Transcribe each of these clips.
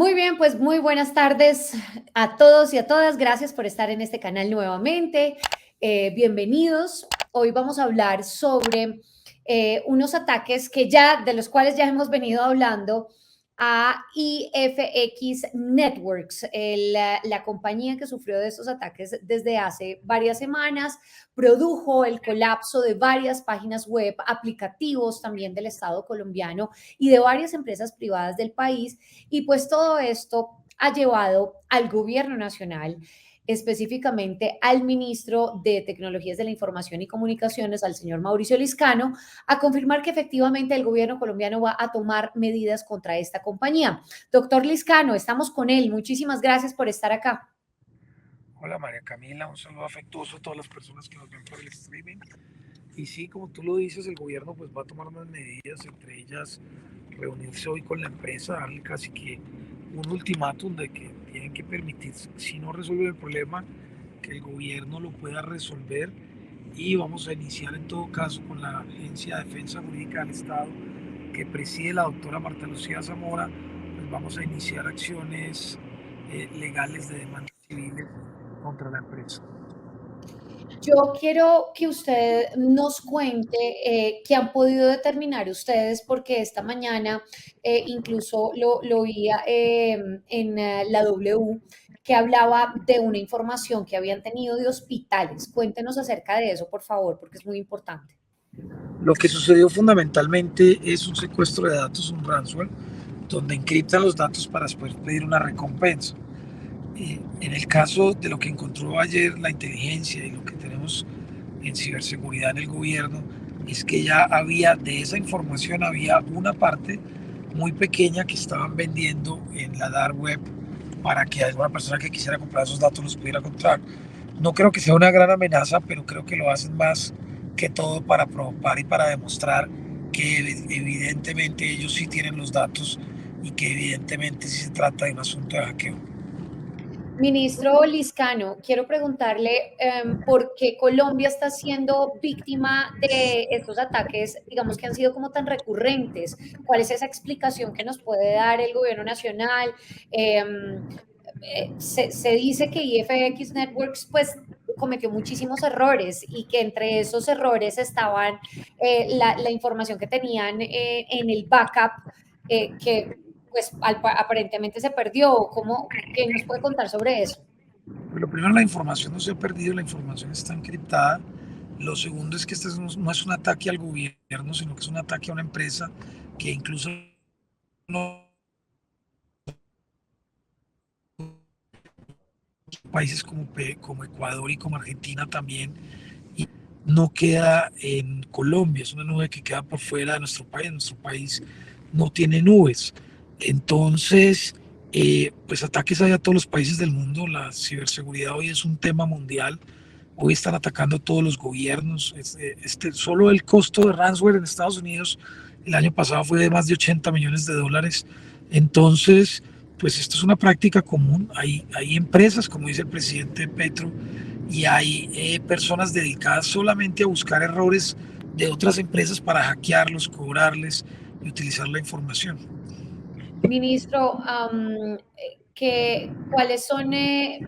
Muy bien, pues muy buenas tardes a todos y a todas. Gracias por estar en este canal nuevamente. Bienvenidos. Hoy vamos a hablar sobre unos ataques de los cuales ya hemos venido hablando a IFX Networks, la compañía que sufrió de estos ataques desde hace varias semanas, produjo el colapso de varias páginas web, aplicativos también del Estado colombiano y de varias empresas privadas del país. Y pues todo esto ha llevado al gobierno nacional, específicamente al ministro de Tecnologías de la Información y Comunicaciones, al señor Mauricio Liscano, a confirmar que efectivamente el gobierno colombiano va a tomar medidas contra esta compañía. Doctor Liscano, estamos con él. Muchísimas gracias por estar acá. Hola María Camila, un saludo afectuoso a todas las personas que nos ven por el streaming. Y sí, como tú lo dices, el gobierno pues va a tomar unas medidas, entre ellas reunirse hoy con la empresa, darle casi que un ultimátum de que tienen que permitir, si no resuelve el problema, que el gobierno lo pueda resolver. Y vamos a iniciar en todo caso con la Agencia de Defensa Jurídica del Estado que preside la doctora Marta Lucía Zamora. Pues vamos a iniciar acciones legales de demandas civiles contra la empresa. Yo quiero que usted nos cuente qué han podido determinar ustedes, porque esta mañana incluso lo oía en la W, que hablaba de una información que habían tenido de hospitales. Cuéntenos acerca de eso, por favor, porque es muy importante. Lo que sucedió fundamentalmente es un secuestro de datos, un ransomware, donde encriptan los datos para después pedir una recompensa. En el caso de lo que encontró ayer la inteligencia y lo que tenemos en ciberseguridad en el gobierno, es que ya había, de esa información había una parte muy pequeña que estaban vendiendo en la dark web para que alguna persona que quisiera comprar esos datos los pudiera comprar. No creo que sea una gran amenaza, pero creo que lo hacen más que todo para provocar y para demostrar que evidentemente ellos sí tienen los datos y que evidentemente sí se trata de un asunto de hackeo. Ministro Liscano, quiero preguntarle por qué Colombia está siendo víctima de estos ataques, digamos que han sido como tan recurrentes. ¿Cuál es esa explicación que nos puede dar el gobierno nacional? Se dice que IFX Networks pues cometió muchísimos errores y que entre esos errores estaban la información que tenían en el backup que pues aparentemente se perdió. ¿Qué nos puede contar sobre eso? Lo primero, la información no se ha perdido, la información está encriptada. Lo segundo es que este no es un ataque al gobierno, sino que es un ataque a una empresa que incluso no países como Ecuador y como Argentina también, y no queda en Colombia, es una nube que queda por fuera de nuestro país no tiene nubes. Entonces, pues ataques hay a todos los países del mundo, la ciberseguridad hoy es un tema mundial, hoy están atacando a todos los gobiernos. Solo el costo de ransomware en Estados Unidos el año pasado fue de más de 80 millones de dólares. Entonces, pues esto es una práctica común. Hay empresas, como dice el presidente Petro, y hay personas dedicadas solamente a buscar errores de otras empresas para hackearlos, cobrarles y utilizar la información. Ministro, ¿cuáles son,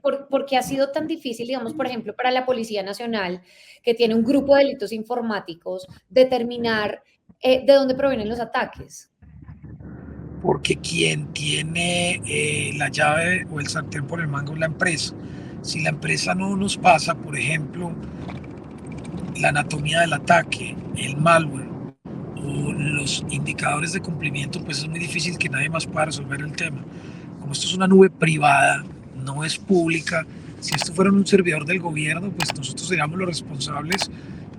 por qué ha sido tan difícil, digamos, por ejemplo, para la Policía Nacional, que tiene un grupo de delitos informáticos, determinar de dónde provienen los ataques? Porque quien tiene la llave o el sartén por el mango es la empresa. Si la empresa no nos pasa, por ejemplo, la anatomía del ataque, el malware o los indicadores de cumplimiento, pues es muy difícil que nadie más pueda resolver el tema. Como esto es una nube privada, no es pública, si esto fuera un servidor del gobierno, pues nosotros seríamos los responsables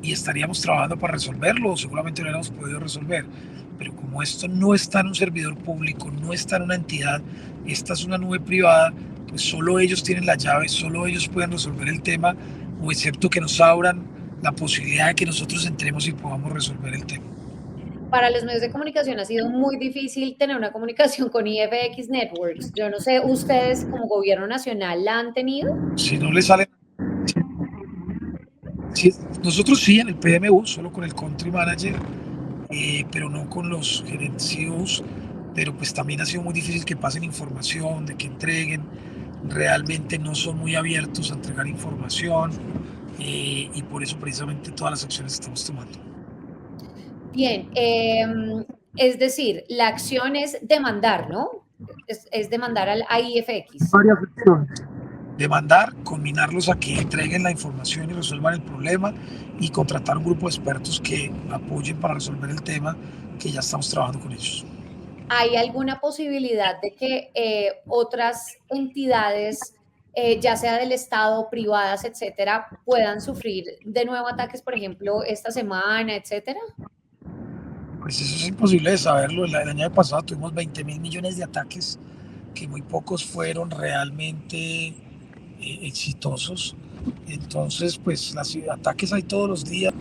y estaríamos trabajando para resolverlo, o seguramente lo hubiéramos podido resolver. Pero como esto no está en un servidor público, no está en una entidad, esta es una nube privada, pues solo ellos tienen la llave, solo ellos pueden resolver el tema, o excepto que nos abran la posibilidad de que nosotros entremos y podamos resolver el tema. Para los medios de comunicación ha sido muy difícil tener una comunicación con IFX Networks. Yo no sé, ¿ustedes como gobierno nacional la han tenido? Si no le sale, si, nosotros sí en el PMU, solo con el country manager, pero no con los gerentes CEOs. pero pues también ha sido muy difícil que pasen información, de que entreguen. Realmente no son muy abiertos a entregar información y por eso precisamente todas las acciones que estamos tomando. Bien, es decir, la acción es demandar, ¿no? Es demandar a IFX. Varias acciones. Demandar, combinarlos a que entreguen la información y resuelvan el problema y contratar un grupo de expertos que apoyen para resolver el tema, que ya estamos trabajando con ellos. ¿Hay alguna posibilidad de que otras entidades, ya sea del Estado, privadas, etcétera, puedan sufrir de nuevo ataques, por ejemplo, esta semana, etcétera? Pues eso es imposible de saberlo. El año pasado tuvimos 20.000 millones de ataques, que muy pocos fueron realmente exitosos. Entonces, pues los ataques hay todos los días.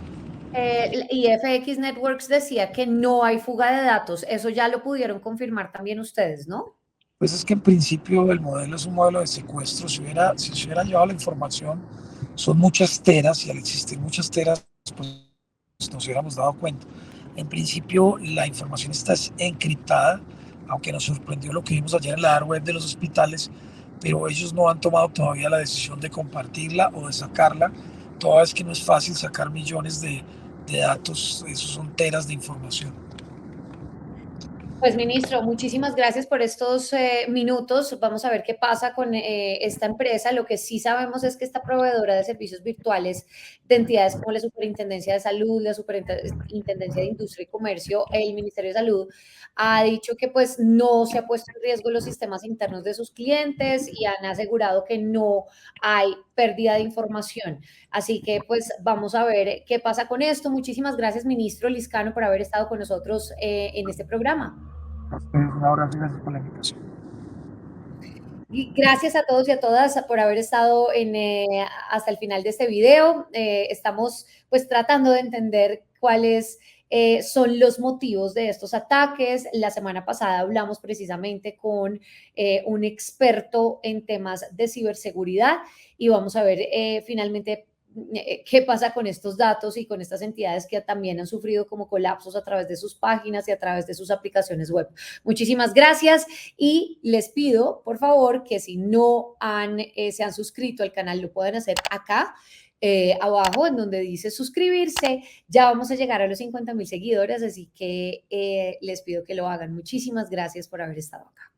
IFX Networks decía que no hay fuga de datos. Eso ya lo pudieron confirmar también ustedes, ¿no? Pues es que en principio el modelo es un modelo de secuestro. Si se hubiera llevado la información, son muchas teras y al existir muchas teras, pues nos hubiéramos dado cuenta. En principio la información está encriptada, aunque nos sorprendió lo que vimos ayer en la dark web de los hospitales, pero ellos no han tomado todavía la decisión de compartirla o de sacarla. Toda vez que no es fácil sacar millones de datos, esos son teras de información. Pues ministro, muchísimas gracias por estos minutos. Vamos a ver qué pasa con esta empresa. Lo que sí sabemos es que esta proveedora de servicios virtuales de entidades como la Superintendencia de Salud, la Superintendencia de Industria y Comercio, el Ministerio de Salud, ha dicho que pues no se ha puesto en riesgo los sistemas internos de sus clientes y han asegurado que no hay pérdida de información. Así que pues vamos a ver qué pasa con esto. Muchísimas gracias, ministro Liscano, por haber estado con nosotros en este programa. Un abrazo y gracias por la invitación. Y gracias a todos y a todas por haber estado hasta el final de este video. Estamos pues tratando de entender cuáles son los motivos de estos ataques. La semana pasada hablamos precisamente con un experto en temas de ciberseguridad y vamos a ver finalmente qué pasa con estos datos y con estas entidades que también han sufrido como colapsos a través de sus páginas y a través de sus aplicaciones web. Muchísimas gracias y les pido, por favor, que si no se han suscrito al canal, lo pueden hacer acá. Abajo en donde dice suscribirse, ya vamos a llegar a los 50,000 seguidores, así que les pido que lo hagan. Muchísimas gracias por haber estado acá.